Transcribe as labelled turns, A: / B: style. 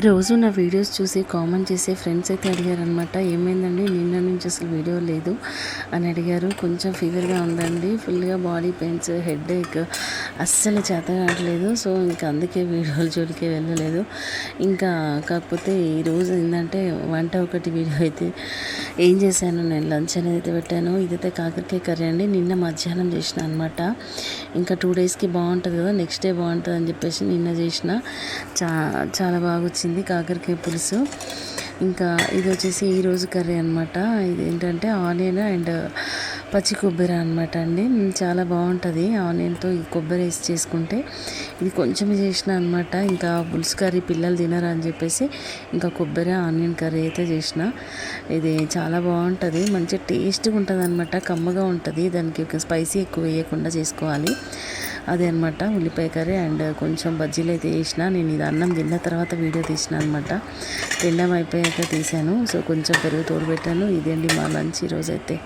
A: రోజు నా వీడియోస్ చూసి కామెంట్ చేసే ఫ్రెండ్స్ అయితే అడిగారనమాట. ఏమైందండి నిన్న నుంచి అసలు వీడియో లేదు అని అడిగారు. కొంచెం ఫీవర్గా ఉందండి, ఫుల్గా బాడీ పెయిన్స్, హెడేక్, అస్సలు చేత కావట్లేదు. సో ఇంకా అందుకే వీడియోల జోలికి వెళ్ళలేదు. ఇంకా కాకపోతే ఈరోజు ఏంటంటే వంట ఒకటి వీడియో అయితే ఏం చేశాను, నేను లంచ్ అనేది అయితే పెట్టాను. ఇదైతే కాకరకాయ కర్రీ అండి. నిన్న మధ్యాహ్నం చేసిన అనమాట. ఇంకా 2 డేస్కి బాగుంటుంది కదా, నెక్స్ట్ డే బాగుంటుంది అని చెప్పేసి నిన్న చేసిన. చాలా బాగా వచ్చింది కాకరకాయ పులుసు. ఇంకా ఇది వచ్చేసి ఈరోజు కర్రీ అనమాట. ఇది ఏంటంటే ఆనియన్ అండ్ పచ్చి కొబ్బరి అనమాట అండి. చాలా బాగుంటుంది ఆనియన్తో ఈ కొబ్బరి వేసి చేసుకుంటే. ఇది కొంచెం చేసిన అనమాట. ఇంకా పులుసు కర్రీ పిల్లలు తినరు అని చెప్పేసి ఇంకా కొబ్బరి ఆనియన్ కర్రీ అయితే చేసిన. ఇది చాలా బాగుంటుంది, మంచి టేస్ట్గా ఉంటుంది అనమాట, కమ్మగా ఉంటుంది. దానికి ఒక స్పైసీ ఎక్కువ వేయకుండా చేసుకోవాలి. అదే అనమాట ఉల్లిపాయ కర్రీ అండ్ కొంచెం బజ్జీలు అయితే వేసిన. నేను ఇది అన్నం తిన్న తర్వాత వీడియో తీసిన అనమాట. తినడం అయిపోయాక తీశాను. సో కొంచెం పెరుగు తోడు పెట్టాను. ఇదేంటి మా లంచ్ ఈరోజైతే.